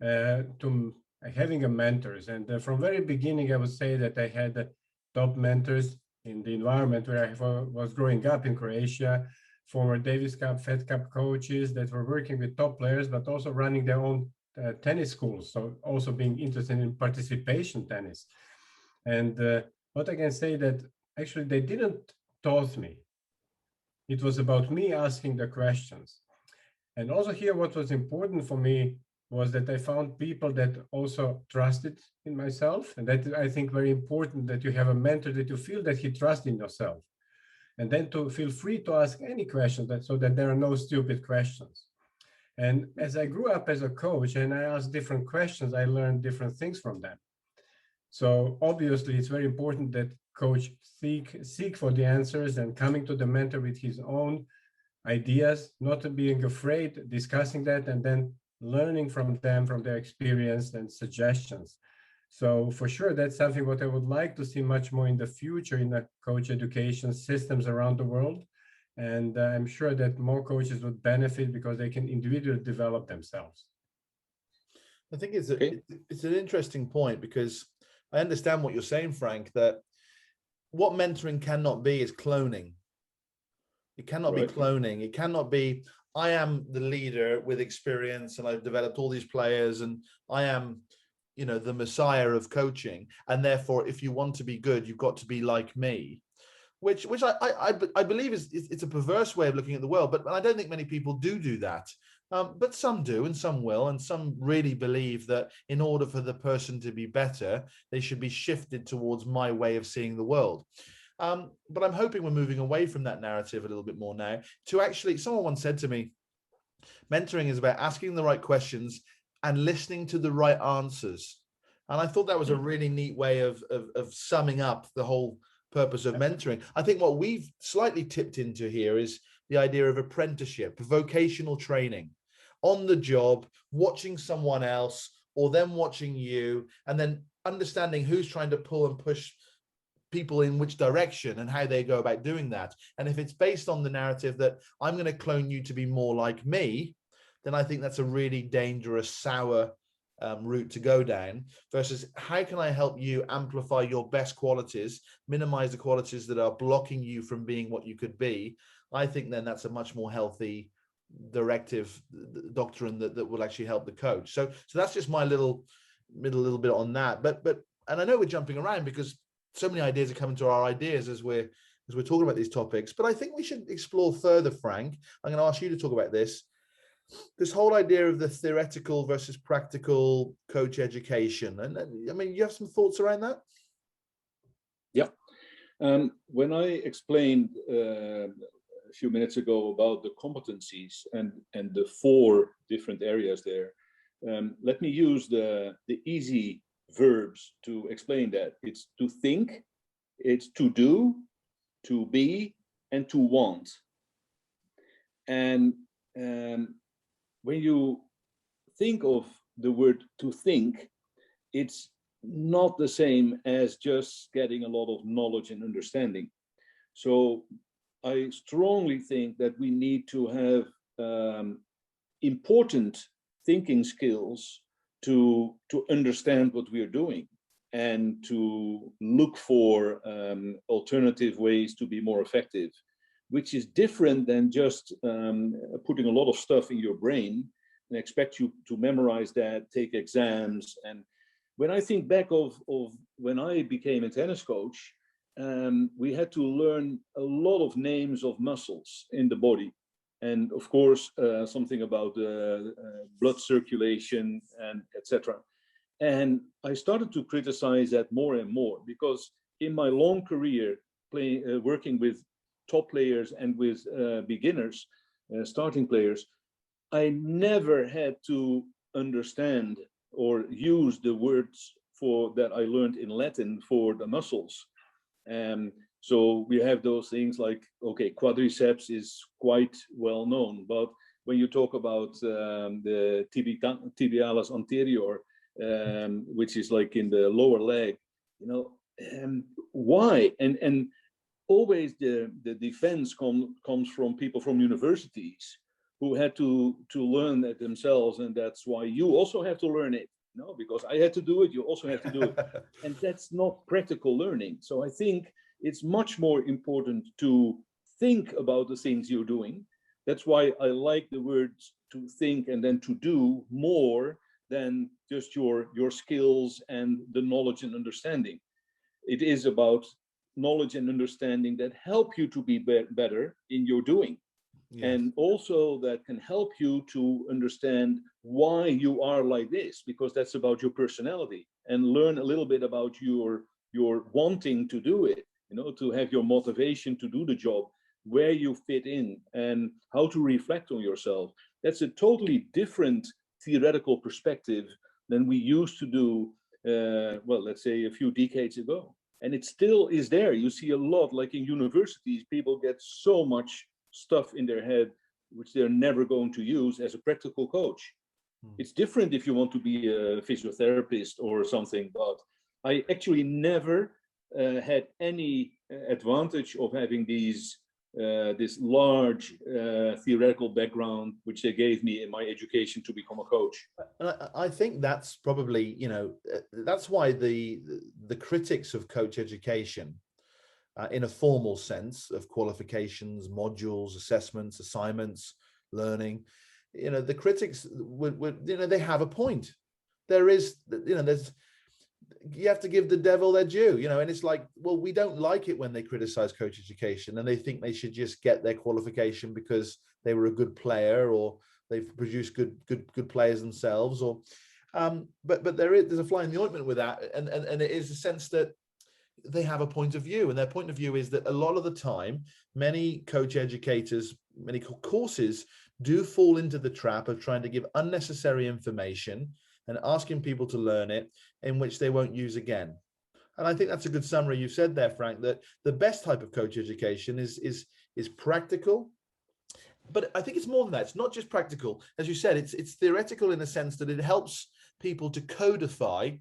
to having a mentors. And from very beginning, I would say that I had top mentors in the environment where I was growing up in Croatia, former Davis Cup, Fed Cup coaches that were working with top players, but also running their own tennis schools. So also being interested in participation tennis. And what I can say that actually they didn't taught me. It was about me asking the questions. And also here, what was important for me was that I found people that also trusted in myself. And that I think very important, that you have a mentor that you feel that he trusts in yourself. And then to feel free to ask any question, so that there are no stupid questions. And as I grew up as a coach and I asked different questions, I learned different things from them. So obviously it's very important that coach seek for the answers and coming to the mentor with his own ideas, not being afraid, discussing that, and then learning from them, from their experience and suggestions. So for sure, that's something what I would like to see much more in the future in the coach education systems around the world. And I'm sure that more coaches would benefit because they can individually develop themselves.
I think it's an interesting point, because I understand what you're saying, Frank, that what mentoring cannot be is cloning. It cannot be cloning. It cannot be, I am the leader with experience and I've developed all these players and I am, you know, the messiah of coaching. And therefore, if you want to be good, you've got to be like me, which I believe it's a perverse way of looking at the world. But I don't think many people do that. But some do, and some will, and some really believe that in order for the person to be better, they should be shifted towards my way of seeing the world. But I'm hoping we're moving away from that narrative a little bit more now to actually, someone once said to me, mentoring is about asking the right questions and listening to the right answers. And I thought that was a really neat way of summing up the whole purpose of mentoring. I think what we've slightly tipped into here is the idea of apprenticeship, vocational training, on the job, watching someone else or them watching you, and then understanding who's trying to pull and push people in which direction and how they go about doing that. And if it's based on the narrative that I'm going to clone you to be more like me, then I think that's a really dangerous, sour route to go down, versus how can I help you amplify your best qualities, minimize the qualities that are blocking you from being what you could be. I think then that's a much more healthy directive doctrine that will actually help the coach. So that's just my little bit on that. But and I know we're jumping around because so many ideas are coming to our ideas as we're talking about these topics, but I think we should explore further, Frank. I'm going to ask you to talk about this whole idea of the theoretical versus practical coach education. And I mean, you have some thoughts around that?
Yeah. When I explained a few minutes ago about the competencies and the 4 different areas there, let me use the easy verbs to explain that. It's to think, it's to do, to be, and to want. And when you think of the word to think, it's not the same as just getting a lot of knowledge and understanding. So I strongly think that we need to have important thinking skills to understand what we are doing and to look for alternative ways to be more effective, which is different than just putting a lot of stuff in your brain and expect you to memorize that, take exams. And when I think back of when I became a tennis coach, we had to learn a lot of names of muscles in the body. and of course something about blood circulation and etc. And I started to criticize that more and more, because in my long career working with top players and with beginners, starting players, I never had to understand or use the words for that I learned in Latin for the muscles. So we have those things like, okay, quadriceps is quite well known, but when you talk about the tibialis anterior, which is like in the lower leg, you know, why? And always the defense comes from people from universities who had to learn that themselves, and that's why you also have to learn it. No, because I had to do it, you also have to do it. And that's not practical learning. So I think it's much more important to think about the things you're doing. That's why I like the words to think and then to do more than just your skills and the knowledge and understanding. It is about knowledge and understanding that help you to be better in your doing. Yes. And also that can help you to understand why you are like this, because that's about your personality, and learn a little bit about your wanting to do it, you know, to have your motivation to do the job, where you fit in, and how to reflect on yourself. That's a totally different theoretical perspective than we used to do, well, let's say a few decades ago. And it still is there. You see a lot, like in universities, people get so much stuff in their head which they're never going to use as a practical coach. It's different if you want to be a physiotherapist or something, but I actually never had any advantage of having this large theoretical background which they gave me in my education to become a coach.
And I think that's probably, you know, that's why the critics of coach education, in a formal sense of qualifications, modules, assessments, assignments, learning, you know, the critics would you know, they have a point. There is, you know, you have to give the devil their due, you know, and it's like, well, we don't like it when they criticize coach education and they think they should just get their qualification because they were a good player or they've produced good players themselves, or but there's a fly in the ointment with that, and it is a sense that they have a point of view, and their point of view is that a lot of the time, many coach educators, many courses do fall into the trap of trying to give unnecessary information and asking people to learn it in which they won't use again. And I think that's a good summary you said there, Frank, that the best type of coach education is practical. But I think it's more than that. It's not just practical. As you said, it's theoretical in the sense that it helps people to codify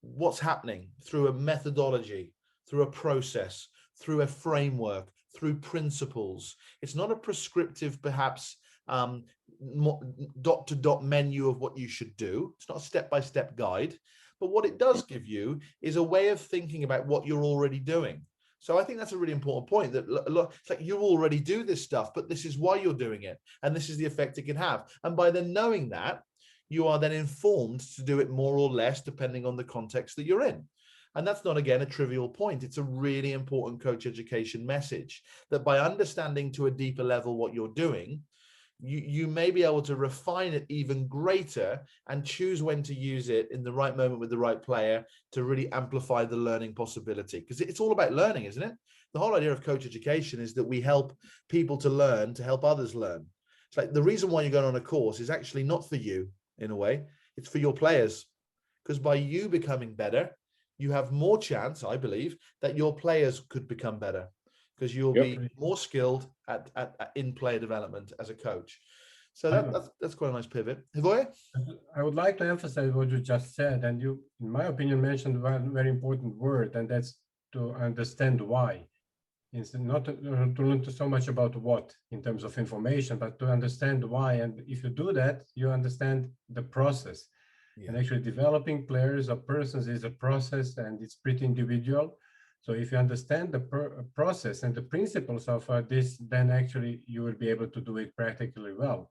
what's happening through a methodology, through a process, through a framework, through principles. It's not a prescriptive, perhaps, dot to dot menu of what you should do. It's not a step-by-step guide, but what it does give you is a way of thinking about what you're already doing. So I think that's a really important point, that it's like you already do this stuff, but this is why you're doing it, and this is the effect it can have. And by then knowing that, you are then informed to do it more or less depending on the context that you're in. And that's not, again, a trivial point. It's a really important coach education message, that by understanding to a deeper level what you're doing, you may be able to refine it even greater and choose when to use it in the right moment with the right player to really amplify the learning possibility. Because it's all about learning, isn't it? The whole idea of coach education is that we help people to learn, to help others learn. It's like the reason why you're going on a course is actually not for you, in a way. It's for your players. Because by you becoming better, you have more chance, I believe, that your players could become better, because you'll be more skilled at in player development as a coach. So that's quite a nice pivot. Hivoye?
I would like to emphasize what you just said, and you, in my opinion, mentioned one very important word, and that's to understand why. It's not to learn so much about what in terms of information, but to understand why. And if you do that, you understand the process. Yeah. And actually developing players or persons is a process, and it's pretty individual. So if you understand the process and the principles of this, then actually you will be able to do it practically well.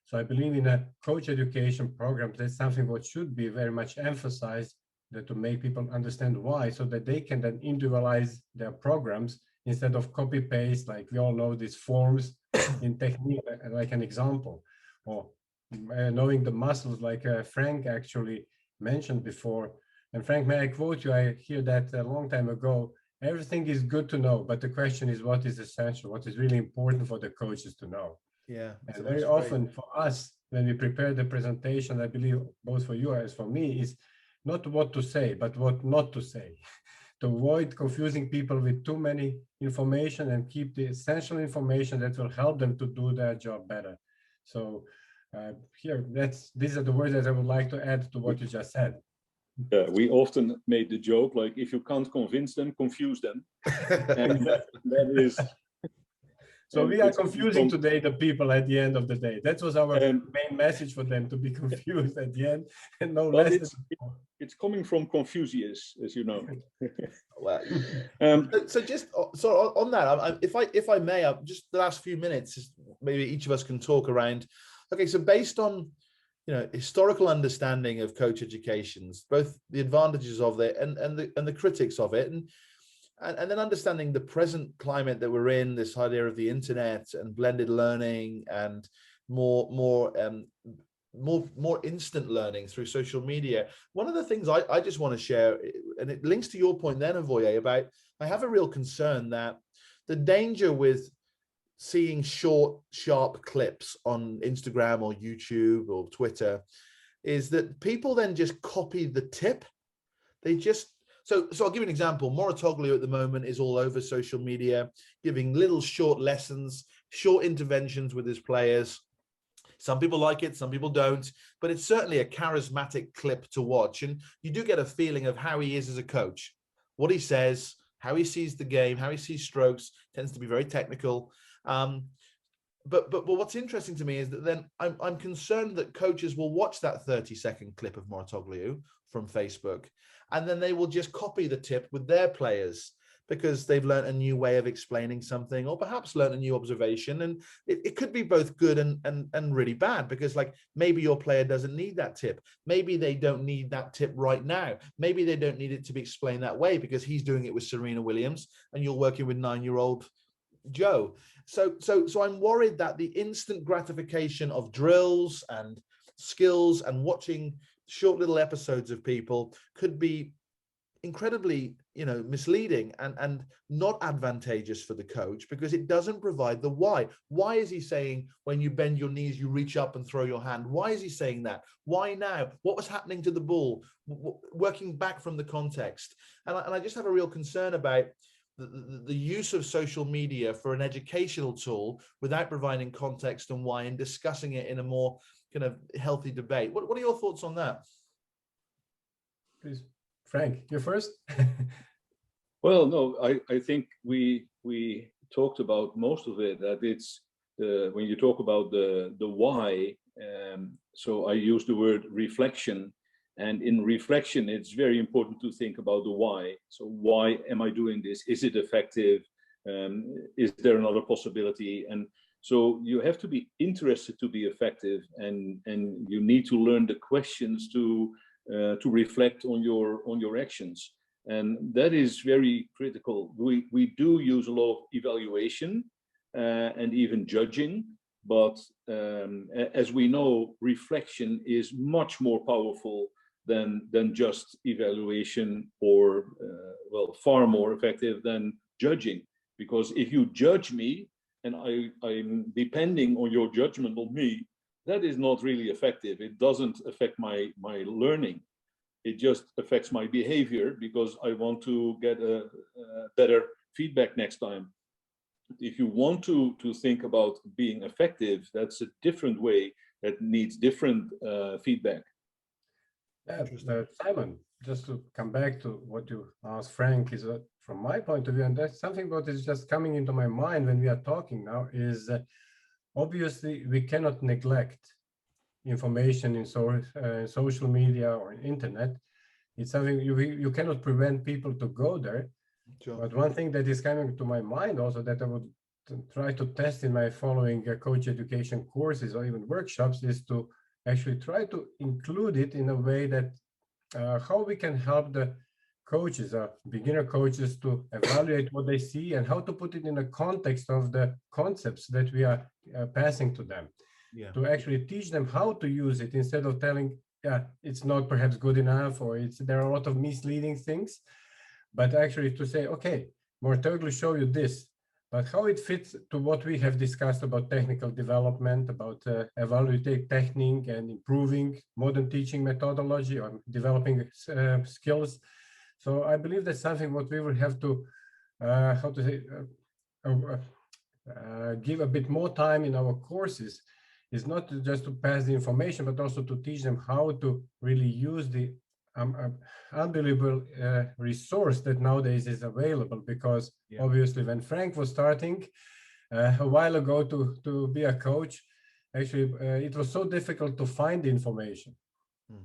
So I believe in a coach education program, that's something what should be very much emphasized, that to make people understand why, so that they can then individualize their programs instead of copy paste, like we all know these forms in technique, like an example, or knowing the muscles, like Frank actually mentioned before. And Frank, may I quote you? I hear that a long time ago. Everything is good to know, but the question is what is essential, what is really important for the coaches to know.
Yeah.
And very often for us, when we prepare the presentation, I believe both for you as for me, is not what to say, but what not to say, to avoid confusing people with too many information and keep the essential information that will help them to do their job better. So here, these are the words that I would like to add to what you just said.
We often made the joke, like, if you can't convince them, confuse them. And that is...
So we are confusing today the people at the end of the day. That was our main message for them, to be confused at the end, and no less.
It's coming from Confucius, as you know.
Well, so just so on that, if I may, just the last few minutes, maybe each of us can talk around. Okay, so based on historical understanding of coach educations, both the advantages of it and the critics of it, and then understanding the present climate that we're in, this idea of the internet and blended learning and more instant learning through social media. One of the things I just want to share, and it links to your point then, Avoye, about I have a real concern that the danger with seeing short, sharp clips on Instagram or YouTube or Twitter is that people then just copy the tip. They just, so I'll give you an example. Moratoglou at the moment is all over social media, giving little short lessons, short interventions with his players. Some people like it, some people don't, but it's certainly a charismatic clip to watch. And you do get a feeling of how he is as a coach, what he says, how he sees the game, how he sees strokes, tends to be very technical. But what's interesting to me is that then I'm concerned that coaches will watch that 30-second clip of Moratoglou from Facebook, and then they will just copy the tip with their players because they've learned a new way of explaining something, or perhaps learned a new observation. And it could be both good and really bad, because like maybe your player doesn't need that tip. Maybe they don't need that tip right now. Maybe they don't need it to be explained that way because he's doing it with Serena Williams and you're working with 9-year-old Joe. So I'm worried that the instant gratification of drills and skills and watching short little episodes of people could be incredibly, misleading and not advantageous for the coach, because it doesn't provide the why. Why is he saying when you bend your knees, you reach up and throw your hand? Why is he saying that? Why now? What was happening to the ball? Working back from the context. And I just have a real concern about the use of social media for an educational tool without providing context and why, and discussing it in a more kind of healthy debate. What are your thoughts on that?
Please, Frank, you first.
Well, no, I think we talked about most of it. That it's when you talk about the why. So I use the word reflection. And in reflection, it's very important to think about the why. So why am I doing this? Is it effective? Is there another possibility? And so you have to be interested to be effective, and you need to learn the questions to reflect on your actions. And that is very critical. We do use a lot of evaluation and even judging, but as we know, reflection is much more powerful than just evaluation, or far more effective than judging. Because if you judge me and I'm depending on your judgment on me, that is not really effective. It doesn't affect my learning. It just affects my behavior because I want to get a better feedback next time. If you want to think about being effective, that's a different way that needs different feedback.
Simon, just to come back to what you asked Frank, is from my point of view, and that's something that is just coming into my mind when we are talking now, is obviously we cannot neglect information in social media or internet. It's something you cannot prevent people to go there. Sure. But one thing that is coming to my mind also, that I would try to test in my following coach education courses or even workshops, is to actually try to include it in a way that how we can help the coaches, beginner coaches, to evaluate what they see and how to put it in the context of the concepts that we are passing to them,
Yeah.
to actually teach them how to use it instead of telling, yeah, it's not perhaps good enough, or there are a lot of misleading things, but actually to say, okay, Mortoglu show you this, but how it fits to what we have discussed about technical development, about evaluating technique and improving modern teaching methodology or developing skills. So I believe that's something what we will have to, how to say, give a bit more time in our courses, is not just to pass the information, but also to teach them how to really use the unbelievable resource that nowadays is available. Because obviously when Frank was starting a while ago to be a coach, actually it was so difficult to find the information,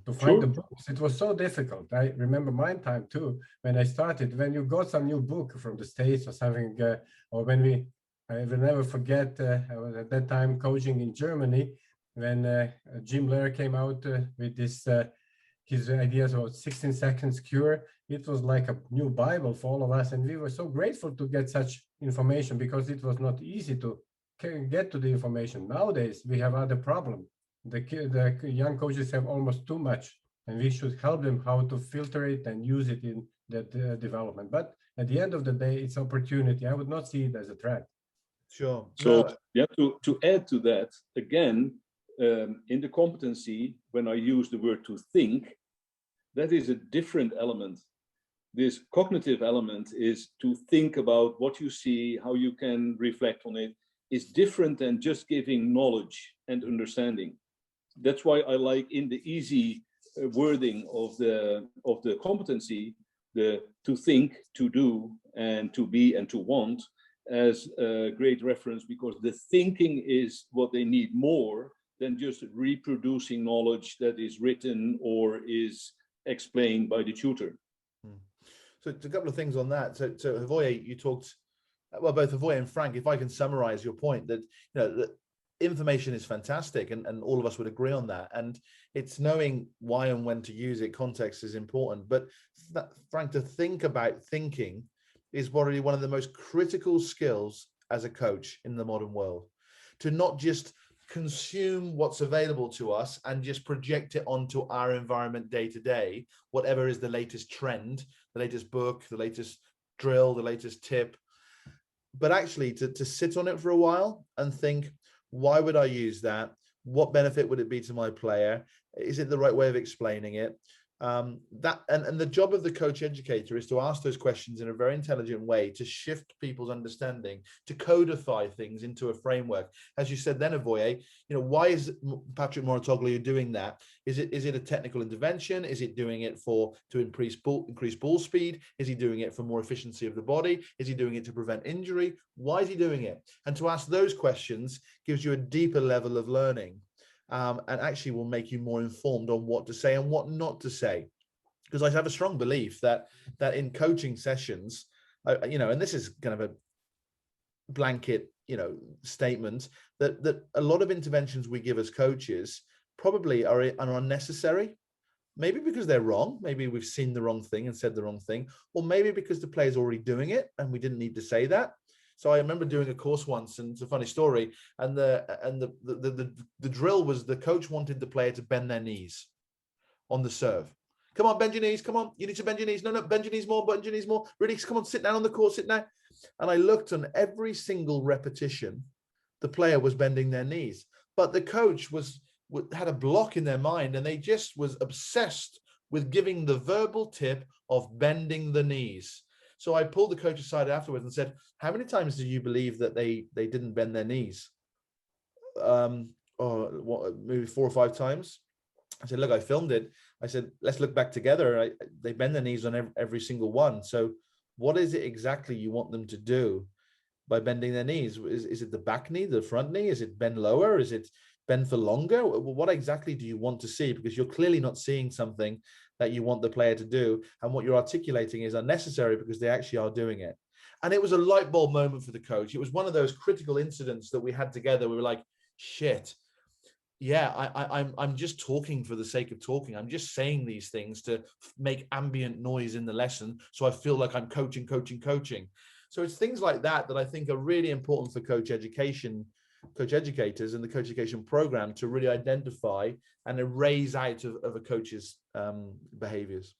to find the books. It was so difficult. I remember my time too, when I started, when you got some new book from the States or something, or when I will never forget, I was at that time coaching in Germany, when Jim Lair came out with this, his ideas about 16 seconds cure. It was like a new Bible for all of us. And we were so grateful to get such information, because it was not easy to get to the information. Nowadays, we have other problem. The young coaches have almost too much, and we should help them how to filter it and use it in that development. But at the end of the day, it's opportunity. I would not see it as a threat.
Sure.
So yeah, to add to that, again, in the competency, when I use the word to think, that is a different element. This cognitive element is to think about what you see, how you can reflect on it, is different than just giving knowledge and understanding. That's why I like, in the easy wording of the competency, the to think, to do, and to be and to want, as a great reference, because the thinking is what they need more than just reproducing knowledge that is written or is explained by the tutor.
So a couple of things on that. So Hrvoje, you talked, well, both Hrvoje and Frank, if I can summarize your point, that that information is fantastic, and all of us would agree on that. And it's knowing why and when to use it. Context is important. But Frank, to think about thinking is probably one of the most critical skills as a coach in the modern world. To not just consume what's available to us and just project it onto our environment day to day, whatever is the latest trend, the latest book, the latest drill, the latest tip, but actually to sit on it for a while and think, why would I use that? What benefit would it be to my player? Is it the right way of explaining it? And the job of the coach educator is to ask those questions in a very intelligent way, to shift people's understanding, to codify things into a framework. As you said then, Hrvoje, why is Patrick Mouratoglou doing that? Is it a technical intervention? Is it doing it to increase ball speed? Is he doing it for more efficiency of the body? Is he doing it to prevent injury? Why is he doing it? And to ask those questions gives you a deeper level of learning. And actually will make you more informed on what to say and what not to say. Because I have a strong belief that in coaching sessions, and this is kind of a blanket, statement, that a lot of interventions we give as coaches probably are unnecessary. Maybe because they're wrong. Maybe we've seen the wrong thing and said the wrong thing, or maybe because the player's already doing it and we didn't need to say that. So I remember doing a course once, and it's a funny story. And the drill was, the coach wanted the player to bend their knees on the serve. Come on, bend your knees. Come on, you need to bend your knees. No, bend your knees more. Bend your knees more. Really, come on, sit down on the court. Sit down. And I looked, on every single repetition, the player was bending their knees, but the coach had a block in their mind, and they just was obsessed with giving the verbal tip of bending the knees. So I pulled the coach aside afterwards and said, how many times do you believe that they didn't bend their knees? Maybe 4 or 5 times. I said, look, I filmed it. I said, let's look back together. They bend their knees on every single one. So what is it exactly you want them to do by bending their knees? Is it the back knee, the front knee? Is it bend lower? Is it bend for longer? What exactly do you want to see? Because you're clearly not seeing something that you want the player to do, and what you're articulating is unnecessary because they actually are doing it. And it was a light bulb moment for the coach. It was one of those critical incidents that we had together. We were like, shit, yeah, I'm just talking for the sake of talking. I'm just saying these things to make ambient noise in the lesson, so I feel like I'm coaching. So it's things like that that I think are really important for coach educators and the coach education program to really identify and erase out of a coach's behaviors.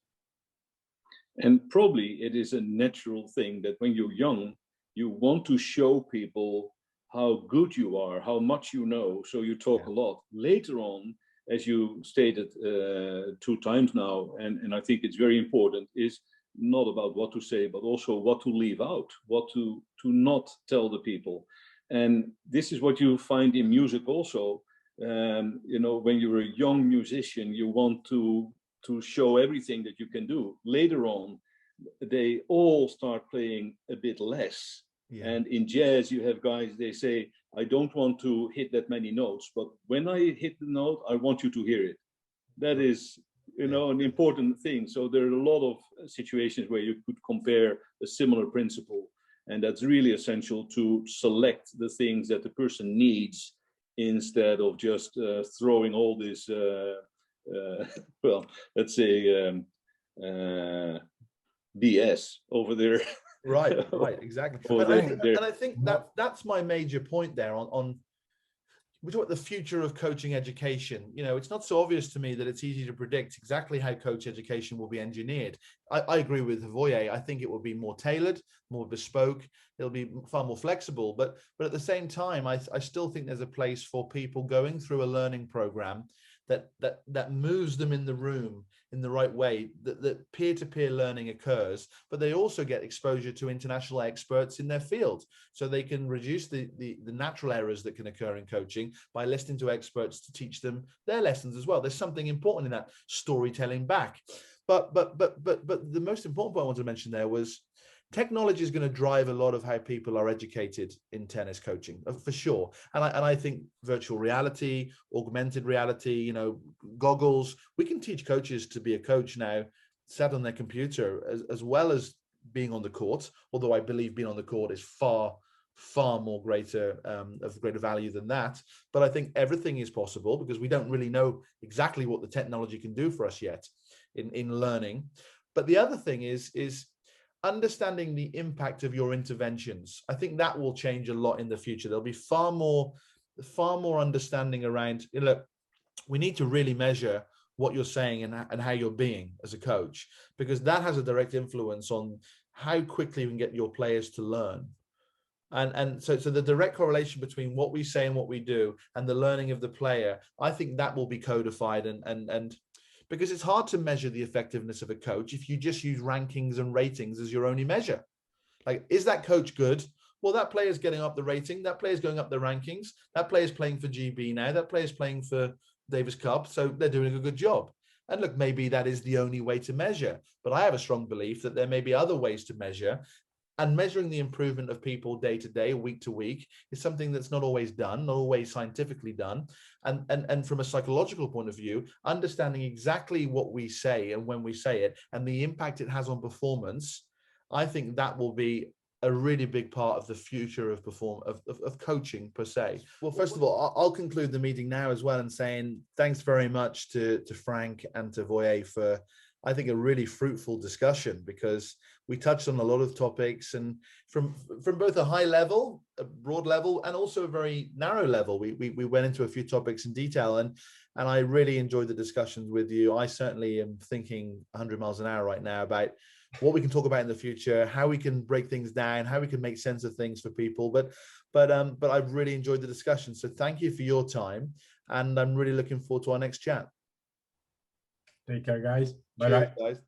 And probably it is a natural thing that when you're young, you want to show people how good you are, how much you know. So you talk a lot. Later on, as you stated 2 times now, and I think it's very important, is not about what to say, but also what to leave out, what to not tell the people. And this is what you find in music also. You know, when you're a young musician, you want to show everything that you can do. Later on, they all start playing a bit less. Yeah. And in jazz, you have guys, they say, I don't want to hit that many notes, but when I hit the note, I want you to hear it. That is, you know, an important thing. So there are a lot of situations where you could compare a similar principle. And that's really essential to select the things that the person needs instead of just throwing all this, well, let's say, BS over there.
Right, exactly. And I think that's my major point there on we talk about the future of coaching education. You know, it's not so obvious to me that it's easy to predict exactly how coach education will be engineered. I agree with Voye. I think it will be more tailored, more bespoke. It'll be far more flexible. But at the same time, I still think there's a place for people going through a learning program that moves them in the room in the right way, that peer-to-peer learning occurs, but they also get exposure to international experts in their field, so they can reduce the natural errors that can occur in coaching by listening to experts to teach them their lessons as well. There's something important in that storytelling back. But the most important point I wanted to mention there was technology is going to drive a lot of how people are educated in tennis coaching, for sure. And I think virtual reality, augmented reality, you know, goggles, we can teach coaches to be a coach now, sat on their computer, as well as being on the court. Although I believe being on the court is far more greater of greater value than that. But I think everything is possible because we don't really know exactly what the technology can do for us yet in learning. But the other thing is understanding the impact of your interventions. I think that will change a lot in the future. There'll be far more understanding around, you know, look, we need to really measure what you're saying and how you're being as a coach, because that has a direct influence on how quickly we can get your players to learn. And so the direct correlation between what we say and what we do and the learning of the player, I think that will be codified and because it's hard to measure the effectiveness of a coach if you just use rankings and ratings as your only measure. Like, is that coach good? Well, that player's getting up the rating, that player's going up the rankings, that player's playing for GB now, that player's playing for Davis Cup, so they're doing a good job. And look, maybe that is the only way to measure, but I have a strong belief that there may be other ways to measure. And measuring the improvement of people day to day, week to week, is something that's not always done, not always scientifically done. And from a psychological point of view, understanding exactly what we say and when we say it and the impact it has on performance, I think that will be a really big part of the future of coaching per se. Well, first of all, I'll conclude the meeting now as well and saying thanks very much to Frank and to Voye for, I think, a really fruitful discussion, because we touched on a lot of topics, and from both a high level, a broad level, and also a very narrow level. We went into a few topics in detail, and I really enjoyed the discussions with you. I certainly am thinking 100 miles an hour right now about what we can talk about in the future, how we can break things down, how we can make sense of things for people. But I've really enjoyed the discussion. So thank you for your time, and I'm really looking forward to our next chat.
Take care, guys. Bye-bye.
Cheers, guys.